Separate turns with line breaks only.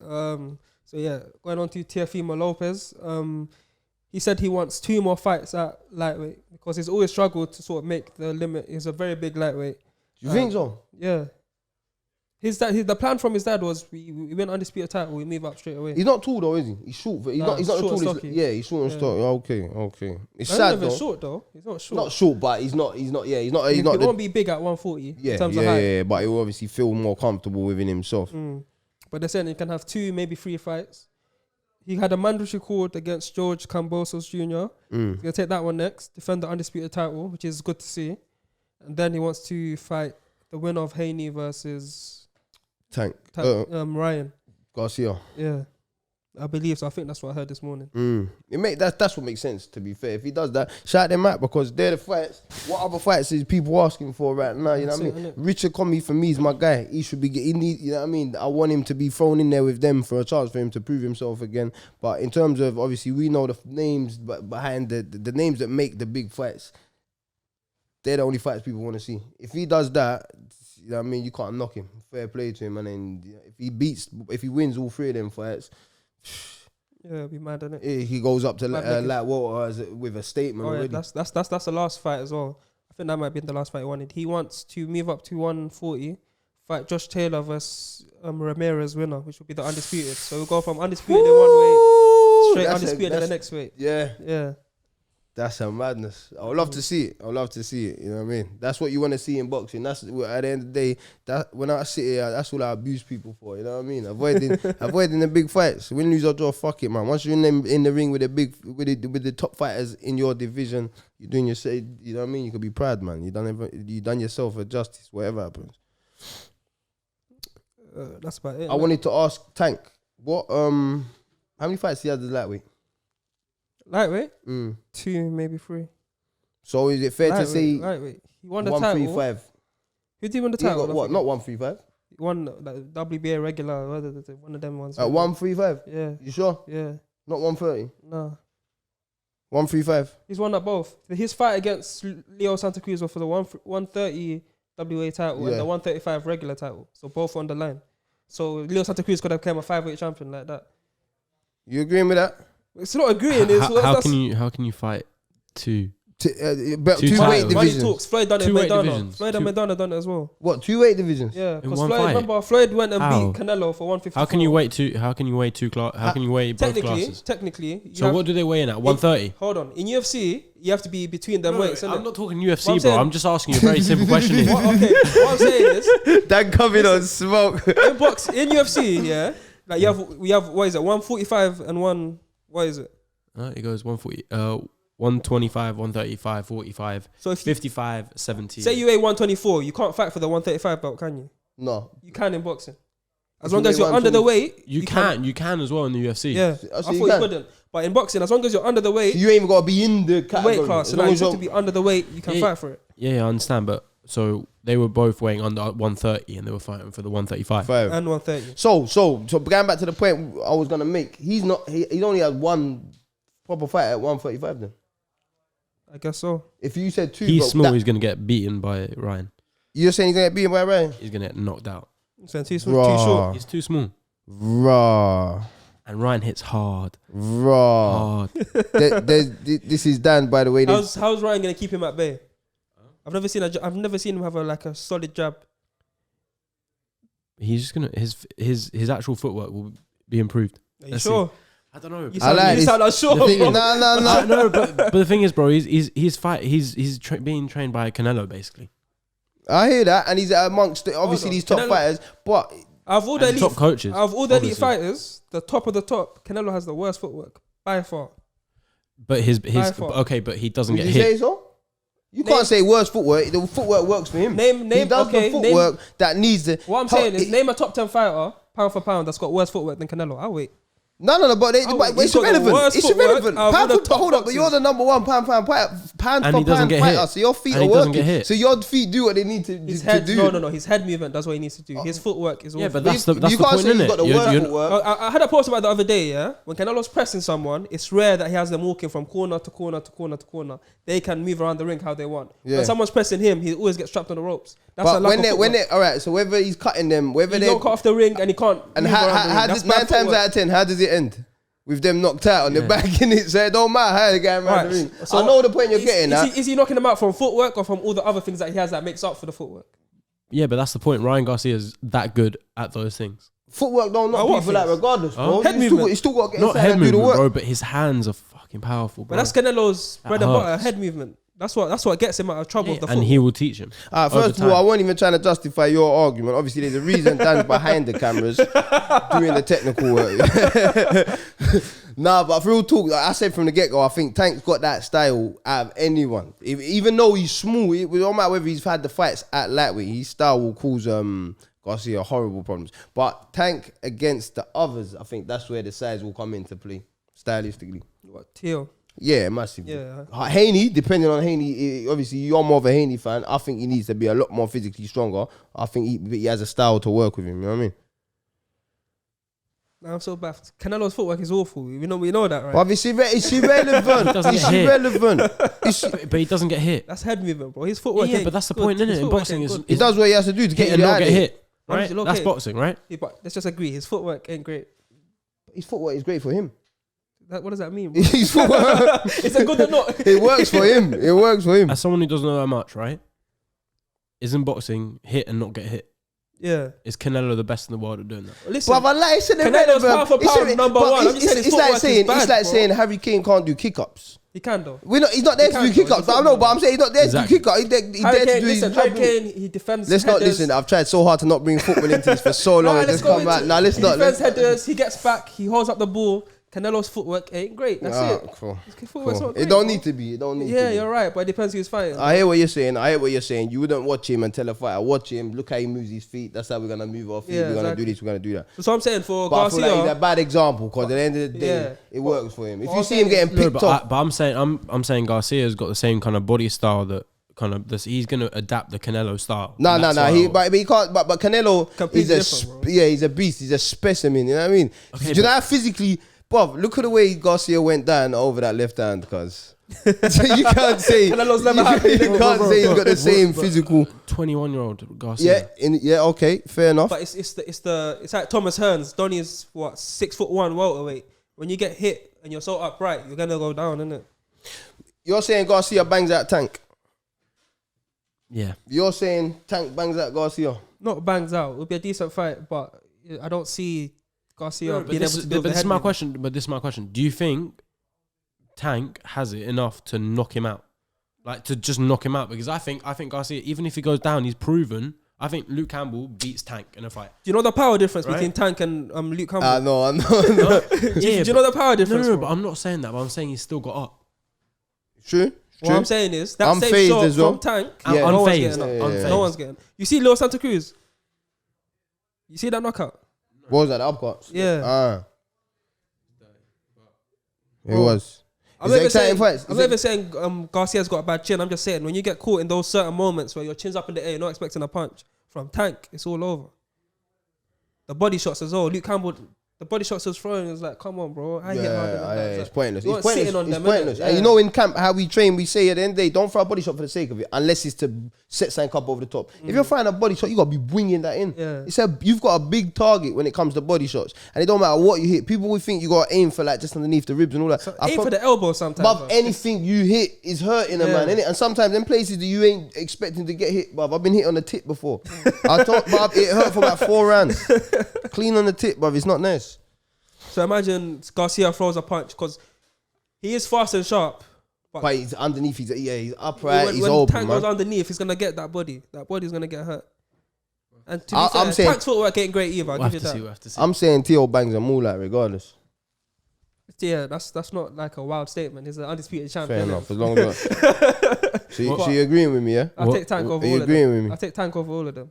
So yeah, going on to Teofimo Lopez. He said he wants 2 more fights at lightweight because he's always struggled to sort of make the limit. He's a very big lightweight.
You think so?
Yeah. The plan from his dad was we win undisputed title, we move up straight away.
He's not tall though, is he? He's short. He's not the tallest. Yeah, he's short and stocky. Okay. It's sad though.
Short though. He's not short.
Not short, but he's not. He
won't be big at 140.
Yeah,
in terms of height.
Yeah. But he will obviously feel more comfortable within himself.
But they're saying he can have 2, maybe 3 fights. He had a mandatory record against George Kambosos Jr. He's gonna take that one next, defend the undisputed title, which is good to see. And then he wants to fight the winner of Haney versus Ryan
Garcia.
Yeah, I believe so. I think that's what I heard this morning.
That's what makes sense. To be fair, if he does that, shout them out because they're the fights. What other fights is people asking for right now? You know what I mean? Richard Commey for me is my guy. He should be. You know what I mean? I want him to be thrown in there with them for a chance for him to prove himself again. But in terms of obviously, we know the names, but behind the names that make the big fights, they're the only fights people want to see. If he does that, you know what I mean, you can't knock him. Fair play to him, and then if he wins all 3 of them fights,
yeah, it'll be mad, innit?
He goes up to light water with a statement.
Oh, yeah,
already.
That's the last fight as well. I think that might be the last fight he wanted. He wants to move up to 140, fight Josh Taylor versus Ramirez winner, which will be the undisputed. So we'll go from undisputed in one weight, straight undisputed in the next weight.
Yeah. That's a madness. I would love to see it. You know what I mean? That's what you want to see in boxing. That's at the end of the day. That when I sit here, that's what I abuse people for. You know what I mean? Avoiding the big fights. Win, lose or draw. Fuck it, man. Once you're in the ring with the top fighters in your division, you're doing your say. You know what I mean? You could be proud, man. You done yourself a justice. Whatever happens.
That's about it.
I wanted to ask Tank, what how many fights he had as lightweight?
Lightweight? 2, maybe 3.
So is it fair to say
lightweight? He won the title.
135?
Who did he win the title?
What? Not 135?
He won like WBA regular, one of them ones.
At 135?
Yeah.
You sure?
Yeah.
Not 130?
No.
135?
He's won at both. His fight against Leo Santa Cruz was for the 130 WA title and the 135 regular title. So both on the line. So Leo Santa Cruz could have become a 5-weight champion like that.
You agreeing with that?
It's not agreeing.
How can you fight 2?
Two weight divisions.
Talks. Floyd done it in Maidana. Floyd and Maidana done it as well.
What, 2 weight divisions?
Yeah, because Floyd went and beat Canelo for 154.
How can you weigh both classes?
Technically.
So what do they weigh in at? 130?
Hold on. In UFC, you have to be between them weights.
I'm not talking UFC, bro. I'm just asking you a very simple question.
What I'm saying is...
That coming on smoke.
In UFC, yeah, like we have, what is it, 145 and one... What is it?
It goes 140, 125, 135, 45, so 55, 70.
Say you weigh 124, you can't fight for the 135 belt, can you?
No.
You can in boxing. As long as you're under the weight.
You can as well in the UFC.
Yeah, I thought you couldn't. But in boxing, as long as you're under the weight.
So you ain't even got to be in the category.
Weight class. So now you have to be under the weight, you can fight for it.
Yeah, I understand. But so they were both weighing under 130 and they were fighting for the 135.
And 130.
So going back to the point I was going to make, he only had one proper fight at 135 then.
I guess so.
If you said 2,
he's small, he's going to get beaten by Ryan.
You're saying he's going to get beaten by Ryan?
He's going to get knocked out.
You're saying too short?
He's too small.
Raw.
And Ryan hits hard.
Hard. This is Dan, by the way.
How's Ryan going to keep him at bay? I've never seen him have a solid jab.
He's just gonna his actual footwork will be improved.
Are you sure?
I don't know.
You sound unsure.
No. No, but the thing is, bro, he's being trained by Canelo basically.
I hear that, and he's amongst obviously these top fighters, but
of all the elite
top coaches,
of all the elite fighters, the top of the top, Canelo has the worst footwork by far.
But but he doesn't get hit.
Say so? You can't say worst footwork. The footwork works for him. He does the footwork that needs the.
What I'm saying is, name a top 10 fighter, pound for pound, that's got worse footwork than Canelo. I'll wait.
No, but
he's
it's
got the
irrelevant.
worst
It's
footwork
irrelevant.
out of all the top
Hold up, but you're the number one pound for pound fighter. So your feet
And
are
he doesn't get
working.
hit.
So your feet do what they need to do.
No. His head movement does what he needs to do. His footwork is.
Yeah,
awful.
but that's the
you
point,
can't say
isn't
he's got the
it?
footwork.
I had a post about it the other day. Yeah, when Canelo's pressing someone, it's rare that he has them walking from corner to corner to corner to corner. They can move around the ring how they want.
Yeah.
When someone's pressing him, he always gets strapped on the ropes. That's
But when they all right, so whether he's cutting them, whether
he
they
don't cut off the ring and he can't.
and
move around the ring.
how
That's
does
bad
9 times
footwork.
out of 10, how does it end? With them knocked out on the back in it, so it don't matter how they get around the ring.
So
I know the point you're getting at.
Is he knocking them out from footwork or from all the other things that he has that makes up for the footwork?
Yeah, but that's the point. Ryan Garcia is that good at those things.
Footwork don't knock
what
people out
things?
regardless, bro.
Head
He's
movement.
still got to get
Not
inside
head
and do the
movement,
work.
bro, but his hands are fucking powerful, bro.
But that's Canelo's bread and
hurts.
butter, head movement. That's what gets him out of trouble.
Yeah,
with the
and
footwork.
he will teach him.
First of all, I wasn't even trying to justify your argument. Obviously, there's a reason Dan's behind the cameras doing the technical work. Nah, but for real talk, like I said from the get-go, I think Tank's got that style out of anyone. Even though he's small, it don't matter whether he's had the fights at lightweight, his style will cause Garcia horrible problems. But Tank against the others, I think that's where the size will come into play, stylistically.
What, Teo?
Yeah, massively.
Yeah.
Haney, depending on Haney, obviously you're more of a Haney fan. I think he needs to be a lot more physically stronger. I think he has a style to work with him. You know what I mean?
Nah, I'm so baffled. Canelo's footwork is awful. We know that, right?
But it's irrelevant.
doesn't
It's
get hit.
irrelevant.
But he doesn't get hit.
That's head movement, bro. His footwork.
Yeah,
ain't
but that's the
good.
point, isn't
His
it? In
footwork
boxing,
ain't
is
good.
He does what he has to do to
hit
get
and
you
not
out
get
of it.
hit. Right?
Honestly,
That's
okay.
boxing, right?
Yeah, but let's just agree. His footwork ain't great.
His footwork is great for him.
What does that mean, bro?
His footwork,
Is it good or not?
it works for him. It works for him.
As someone who doesn't know that much, right? Is in boxing hit and not get hit.
Yeah.
Is Canelo the best in the world at doing that?
Listen,
But like, it's
Canelo's pound for pound number one. I'm just saying his
It's like
footwork
saying
is bad,
it's like
bro.
saying Harry Kane can't do kick-ups.
he can though.
He's not there to do kick-ups. I know, but I'm saying he's not there to do
Exactly.
kick-ups. He's there
Harry
to
Kane,
do his
listen,
job.
Harry Kane, he defends.
Let's not
headers.
listen. I've tried so hard to not bring football into this for so long.
Nah,
and
let's
just
go
come back.
into
Now let's
he
not.
defends
Let's,
headers. He gets back. He holds up the ball. Canelo's footwork ain't great. That's it.
Cool.
His footwork's not great,
It don't
bro.
need to be. It don't need to
Yeah,
be.
you're right, but it depends who's fighting.
I hear what you're saying. You wouldn't watch him and tell a fighter, watch him, look how he moves his feet. That's how we're going to move our feet.
Yeah,
we're going to
exactly.
do this, we're going to do that.
So I'm saying for
But I feel
Garcia,
like he's a bad example because at the end of the day,
Yeah.
it works for him. If
Well,
you see him getting
No,
picked off,
but I'm saying Garcia's got the same kind of body style that kind of this. He's gonna adapt the Canelo style.
No. But he can't. But Canelo
Completely
is
different, bro.
he's a beast. He's a specimen. You know what I mean?
Okay,
Do you know how physically, Bob? Look at the way Garcia went down over that left hand, cause so you can't say
Canelo's never happy.
you can't say he's got the same physical.
21-year-old Garcia.
Yeah. Okay, fair enough.
But it's like Thomas Hearns. Donnie's what 6'1" welterweight. When you get hit and you're so upright, you're gonna go down, innit?
You're saying Garcia bangs out Tank.
Yeah.
You're saying Tank bangs out Garcia.
Not bangs out. It would be a decent fight, but I don't see Garcia being able to do
But this is my question. Do you think Tank has it enough to knock him out? Like to just knock him out? Because I think Garcia, even if he goes down, he's proven. I think Luke Campbell beats Tank in a fight.
Do you know the power difference
Right?
between Tank and Luke Campbell?
I know.
Do you know the power difference?
No,
bro?
but I'm not saying that. But I'm saying he's still got up.
True.
What I'm saying is that
I'm
same
phased
shot
as well.
from Tank,
Yeah.
no one's
Unfazed.
getting up.
Unfazed.
No one's getting. You see Leo Santa Cruz? You see that knockout?
What was that? The upcuts?
Yeah.
It was.
I'm
Is it exciting fights?
I'm not even saying Garcia's got a bad chin. I'm just saying when you get caught in those certain moments where your chin's up in the air, you're not expecting a punch from Tank, it's all over. The body shots as well. Luke Campbell, the body shots he was throwing is like, come on, bro. I hit harder than that.
It's pointless.
You
It's
weren't sitting
pointless.
on
It's
them,
pointless.
innit?
And
Yeah.
you know, in camp, how we train, we say at the end of the day, don't throw a body shot for the sake of it, unless it's to set something up over the top. If you're firing a body shot, you gotta be winging that in.
Yeah.
You've got a big target when it comes to body shots, and it don't matter what you hit. People will think you gotta aim for like just underneath the ribs and all that.
So aim for the elbow sometimes.
But
bro.
anything you hit is hurting a
Yeah.
man, innit? And sometimes in places that you ain't expecting to get hit, bruv. I've been hit on the tip before. I thought, bruv, it hurt for about 4 rounds. Clean on the tip, bruv. It's not nice.
So imagine Garcia throws a punch because he is fast and sharp.
But he's underneath. He's upright.
when
He's
when
open,
Tank
man.
goes underneath, he's gonna get that body. That body's gonna get hurt. And to be
I'm
fair,
saying-
Tank's footwork ain't great either. I'll
We'll
give
have
you
to see.
that.
We'll have to see.
I'm saying Teo bangs them all out regardless.
Yeah, that's not like a wild statement. He's an undisputed
Fair
champion.
enough. As long as so you agreeing with me, yeah?
I'll take Tank over
Are
all
you
of them.
agreeing with me?
I'll take Tank over all of them.